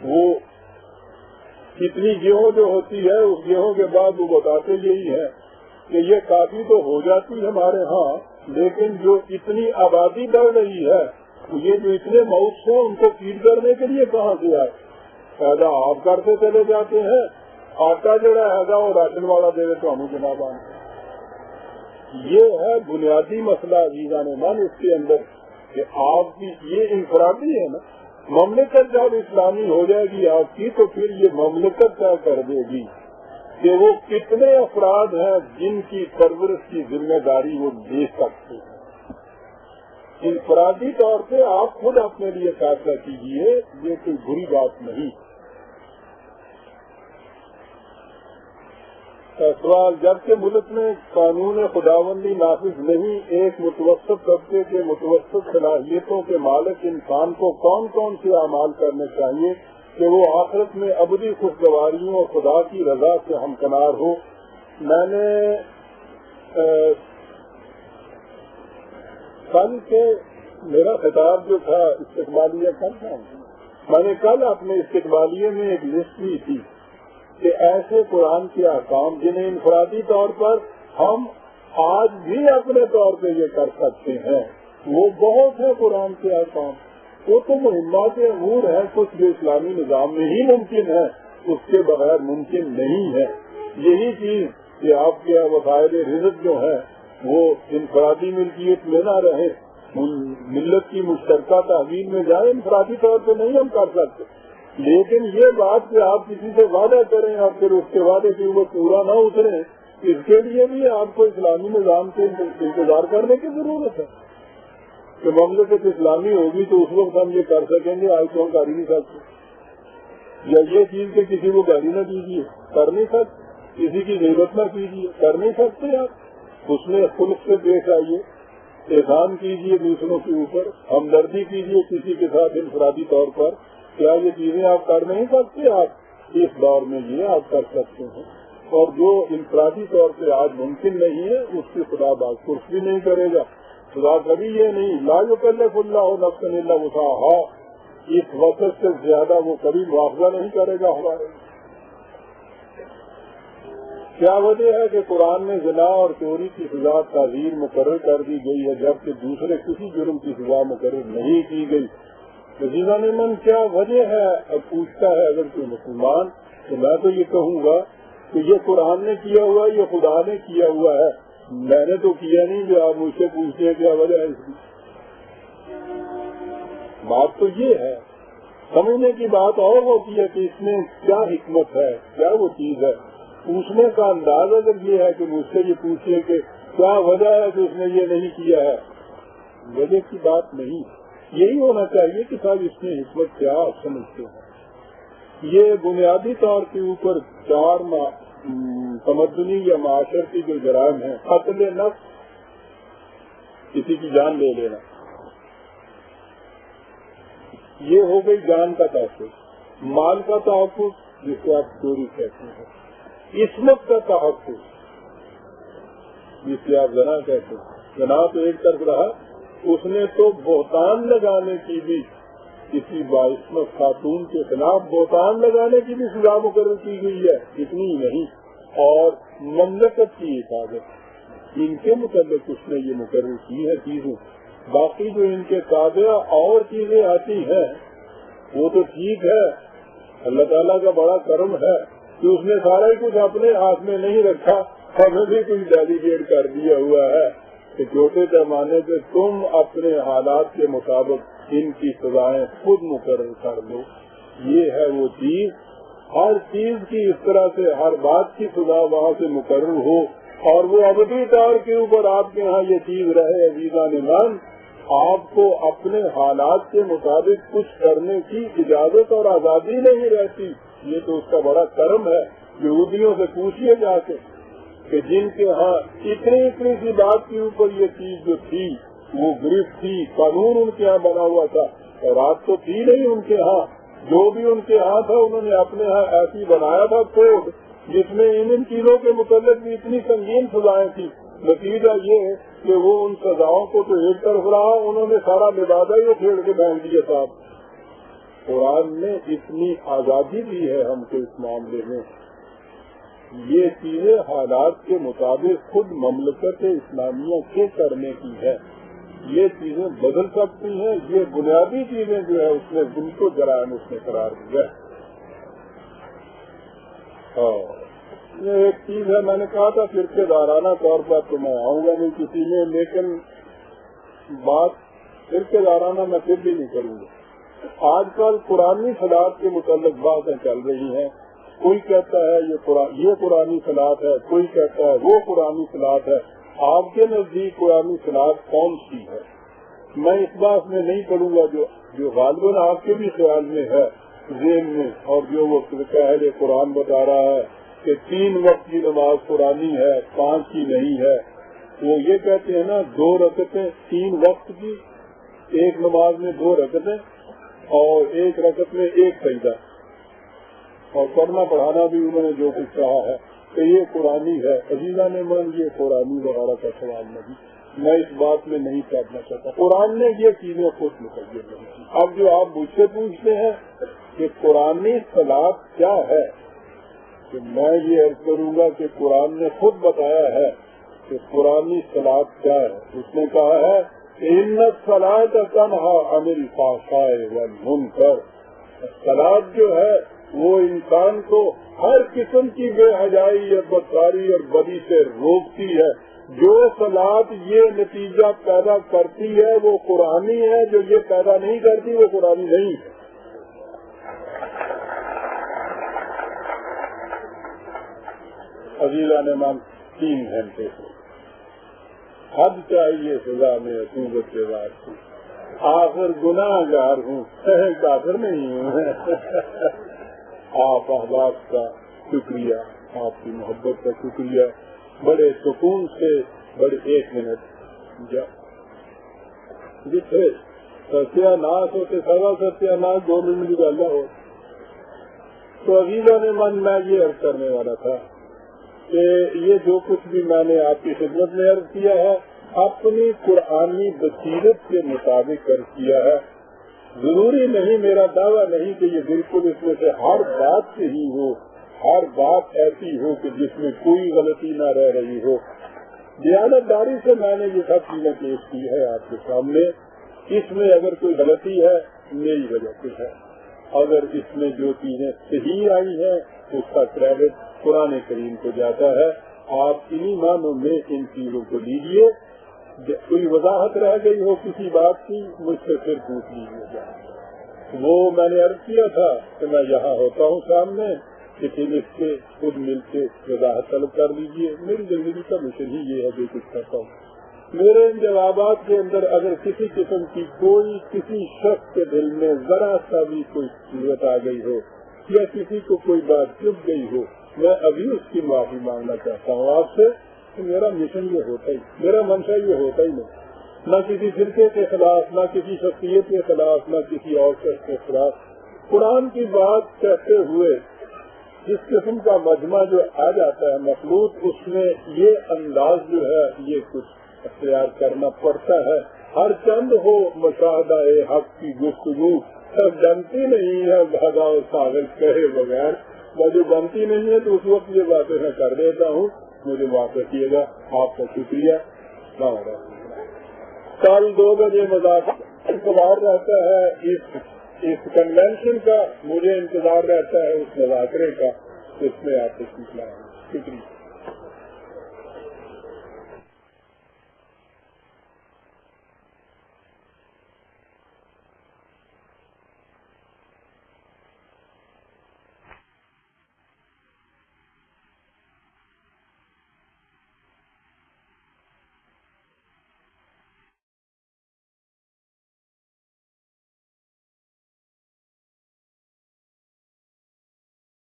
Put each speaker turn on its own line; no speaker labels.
وہ کتنی گیہوں جو ہوتی ہے اس گیہوں کے بعد وہ بتاتے یہی ہے کہ یہ کافی تو ہو جاتی ہے ہمارے ہاں، لیکن جو اتنی آبادی بڑھ رہی ہے یہ جو اتنے ماؤس ہیں ان کو فیڈ کرنے کے لیے کہاں سے آئے؟ پیدا آپ کرتے چلے جاتے ہیں، آٹا جڑا ہے وہ راشن والا دے تو ہم جناب آئیں۔ یہ ہے بنیادی مسئلہ عزیزان من اس کے اندر کہ آپ کی یہ انفرادی ہے نا، مملکت جب اسلامی ہو جائے گی آپ کی تو پھر یہ مملکت طے کر دے گی کہ وہ کتنے افراد ہیں جن کی پرورش کی ذمہ داری وہ لے سکتے ہیں۔ انفرادی طور پہ آپ خود اپنے لیے فیصلہ کیجیے، یہ کوئی بری بات نہیں۔ سوال، جبکہ ملک میں قانون خداوندی نافذ نہیں، ایک متوسط طبقے کے متوسط صلاحیتوں کے مالک انسان کو کون کون سے اعمال کرنے چاہیے کہ وہ آخرت میں ابدی خوشگواریوں اور خدا کی رضا سے ہمکنار ہو؟ میں نے کل کے میرا خطاب جو تھا استقبالیہ کل تھا، میں نے کل اپنے استقبالیے میں ایک لسٹ دی تھی کہ ایسے قرآن کے احکام جنہیں انفرادی طور پر ہم آج بھی اپنے طور پہ یہ کر سکتے ہیں، وہ بہت ہے قرآن کے احکام۔ وہ تو مہمات امور ہے کچھ جو اسلامی نظام میں ہی ممکن ہے، اس کے بغیر ممکن نہیں ہے۔ یہی چیز کہ آپ کے وسائل رزق جو ہے وہ انفرادی ملکیت میں نہ رہے، ملت کی مشترکہ تحویل میں جائے، انفرادی طور پہ نہیں ہم کر سکتے۔ لیکن یہ بات کہ آپ کسی سے وعدہ کریں اور پھر اس کے وعدے کی وہ پورا نہ اترے، اس کے لیے بھی آپ کو اسلامی نظام سے انتظار کرنے کی ضرورت ہے کہ مملکت اسلامی ہوگی تو اس وقت ہم یہ کر سکیں گے، آج تو ہم کر ہی نہیں سکتے۔ یا یہ چیز کہ کسی کو گالی نہ دیجیے، کر نہیں سکتے، کسی کی غیبت نہ کیجیے، کر نہیں سکتے آپ۔ اس میں خلق سے پیش آئیے، احسان کیجیے دوسروں کے اوپر، ہمدردی کیجیے کسی کے ساتھ انفرادی طور پر۔ کیا یہ چیزیں آپ کر نہیں سکتے؟ آپ اس دور میں یہ آپ کر سکتے ہیں، اور جو انفرادی طور پہ آج ممکن نہیں ہے اس کی خدا بازپرس بھی نہیں کرے گا۔ خدا کبھی یہ نہیں، لا یکلف اللہ نفسا الا وسعہا، اس وقت سے زیادہ وہ کبھی معاوضہ نہیں کرے گا ہمارے۔ کیا وجہ ہے کہ قرآن میں زنا اور چوری کی سزا تعزیر مقرر کر دی گئی ہے جبکہ دوسرے کسی جرم کی سزا مقرر نہیں کی گئی؟ عزیزان من، کیا وجہ ہے؟ اب پوچھتا ہے اگر کوئی مسلمان تو میں تو یہ کہوں گا کہ یہ قرآن نے کیا ہوا، یہ خدا نے کیا ہوا ہے، میں نے تو کیا نہیں جو آپ مجھ سے پوچھتے ہیں کیا وجہ ہے اس کی۔ بات تو یہ ہے، سمجھنے کی بات اور ہوتی ہے کہ اس میں کیا حکمت ہے، کیا وہ چیز ہے۔ پوچھنے کا انداز اگر یہ ہے کہ مجھ سے یہ پوچھے کہ کیا وجہ ہے کہ اس نے یہ نہیں کیا ہے، وجہ کی بات نہیں، یہی ہونا چاہیے کہ صاحب اس میں حکمت کیا آپ سمجھتے ہیں۔ یہ بنیادی طور کے اوپر 4 تمدنی یا معاشرتی جو جرائم ہیں، قتل نفس، کسی کی جان لے لینا، یہ ہو گئی جان کا تحفظ، مال کا تحفظ جس کو آپ چوری کہتے ہیں، عصمت کا تحفظ جس سے آپ زنا کہتے ہیں۔ زنا تو ایک طرف رہا، اس نے تو بہتان لگانے کی بھی، کسی باعصمت خاتون کے خلاف بہتان لگانے کی بھی سزا مقرر کی گئی ہے، اتنی ہی نہیں، اور مملکت کی حفاظت، ان کے متعلق اس نے یہ مقرر کی ہے چیزیں۔ باقی جو ان کے تابع اور چیزیں آتی ہیں وہ تو ٹھیک ہے، اللہ تعالیٰ کا بڑا کرم ہے کہ اس نے سارا ہی کچھ اپنے ہاتھ میں نہیں رکھا، ہمیں بھی کچھ ڈیلیگیٹ کر دیا ہوا ہے کہ چھوٹے پیمانے پہ تم اپنے حالات کے مطابق ان کی سزائیں خود مقرر کر دو۔ یہ ہے وہ چیز، ہر چیز کی اس طرح سے ہر بات کی سزا وہاں سے مقرر ہو اور وہ ابدی طور کے اوپر آپ کے ہاں یہ چیز رہے۔ عزیزان من، آپ کو اپنے حالات کے مطابق کچھ کرنے کی اجازت اور آزادی نہیں رہتی، یہ تو اس کا بڑا کرم ہے۔ یہودیوں سے پوچھیے جا کے کہ جن کے ہاں اتنی سی بات کے اوپر یہ چیز جو تھی وہ گرفت تھی، قانون ان کے ہاں بنا ہوا تھا، اور آج تو تھی نہیں ان کے ہاں، جو بھی ان کے ہاں تھا انہوں نے اپنے ہاں ایسی بنایا تھا کوڈ جس میں ان چیزوں کے متعلق بھی اتنی سنگین سزائیں تھیں۔ نتیجہ یہ کہ وہ ان سزاؤں کو تو ایک طرف رہا، انہوں نے سارا لبادہ ہی پھیڑ کے پھینک دیا صاحب، قرآن نے اتنی آزادی دی ہے ہم کو اس معاملے میں. یہ چیزیں حالات کے مطابق خود مملکت اسلامیہ کے کرنے کی ہے. یہ چیزیں بدل سکتی ہیں. یہ بنیادی چیزیں جو ہے اس نے دل کو جرائم اس نے قرار دیا. یہ ایک چیز ہے، میں نے کہا تھا فرقے دارانہ طور پر تو میں آؤں گا نہیں کسی میں، لیکن بات فرقے دارانہ میں پھر بھی نہیں کروں گا. آج کل قرآنی صلاحات کے متعلق باتیں چل رہی ہیں. کوئی کہتا ہے یہ قرآنی صلاحات ہے، کوئی کہتا ہے وہ قرآنی صلاحات ہے. آپ کے نزدیک قرآنی صلاحات کون سی ہے؟ میں اس بات میں نہیں کروں گا جو غالباً آپ کے بھی خیال میں ہے ذہن میں، اور جو وہ اہل قرآن بتا رہا ہے کہ 3 وقت کی نماز قرآنی ہے، 5 کی نہیں ہے. وہ یہ کہتے ہیں نا 2 رکعتیں 3 وقت کی، ایک نماز میں 2 رکعتیں اور 1 رکعت میں 1 سجدہ، اور پڑھنا پڑھانا بھی انہوں نے جو کچھ کہا ہے کہ یہ قرآنی ہے. عزیزہ نے من یہ قرآنی وغیرہ کا سوال نہیں، میں اس بات میں نہیں کرنا چاہتا. قرآن نے یہ چیزیں خود متعین نہیں کی. اب جو آپ مجھ سے پوچھتے ہیں کہ قرآنی صلاحات کیا ہے، تو میں یہ عرض کروں گا کہ قرآن نے خود بتایا ہے کہ قرآنی صلاحات کیا ہے. اس نے کہا ہے ان الصلاۃ تنہی عن الفحشاء والمنکر. صلاۃ جو ہے وہ انسان کو ہر قسم کی بے حیائی اور بدکاری اور بدی سے روکتی ہے. جو صلاۃ یہ نتیجہ پیدا کرتی ہے وہ قرآنی ہے، جو یہ پیدا نہیں کرتی وہ قرآنی نہیں ہے. عزیزہ نے مان 3 گھنٹے سے حد چاہیے سزا میں عقوبت کے بعد. آخر گناہ گار ہوں، کافر نہیں ہوں. آپ احباب کا شکریہ، آپ کی محبت کا شکریہ. بڑے سکون سے بڑے 1 منٹ جتنے ستیہ ناش ہوتے سوا ستیہ ناش 2 منٹ کی گل ہو. تو عزیزہ نے من میں یہ عرض کرنے والا تھا کہ یہ جو کچھ بھی میں نے آپ کی خدمت میں عرض کیا ہے اپنی قرآنی بصیرت کے مطابق عرض کیا ہے. ضروری نہیں، میرا دعویٰ نہیں کہ یہ بالکل اس میں سے ہر بات صحیح ہو، ہر بات ایسی ہو کہ جس میں کوئی غلطی نہ رہ رہی ہو. دیانتداری سے میں نے یہ سب چیزیں پیش کی ہے آپ کے سامنے. اس میں اگر کوئی غلطی ہے میری وجہ سے ہے. اگر اس میں جو چیزیں صحیح آئی ہیں اس کا کریڈٹ قرآن کریم کو جاتا ہے. آپ انہی معنوں میں ان چیزوں کو لیجیے. کوئی وضاحت رہ گئی ہو کسی بات کی مجھ سے پھر پوچھ لیجیے. وہ میں نے عرض کیا تھا کہ میں یہاں ہوتا ہوں سامنے، کسی لکھ کے خود مل کے وضاحت طلب کر لیجیے. میری زندگی کا مشن ہی یہ ہے جو کچھ کرتا ہوں. میرے ان جوابات کے اندر اگر کسی قسم کی کوئی کسی شخص کے دل میں ذرا سا بھی کوئی صورت آ گئی ہو یا کسی کو کوئی بات چپ گئی ہو، میں ابھی اس کی معافی مانگنا چاہتا ہوں آپ سے. میرا مشن یہ ہوتا ہی، میرا منشا یہ ہوتا ہی نہیں. نہ کسی فرقے کے خلاف، نہ کسی شخصیت کے خلاف، نہ کسی اور شخص کے خلاف. قرآن کی بات کہتے ہوئے جس قسم کا مجمع جو آ جاتا ہے مخلوط، اس میں یہ انداز جو ہے یہ کچھ اختیار کرنا پڑتا ہے. ہر چند ہو مشاہدہ حق کی گفتگو سب جانتی نہیں ہے بھاگا و ساغر کہے بغیر. جو بنتی نہیں ہے تو اس وقت یہ باتیں میں کر دیتا ہوں. مجھے معاف رکھیے گا. آپ کا شکریہ. کل 2 بجے مذاکرہ انتظار رہتا ہے. اس کنونشن کا مجھے انتظار رہتا ہے، اس مذاکرے کا. اس میں آپ کو شکریہ.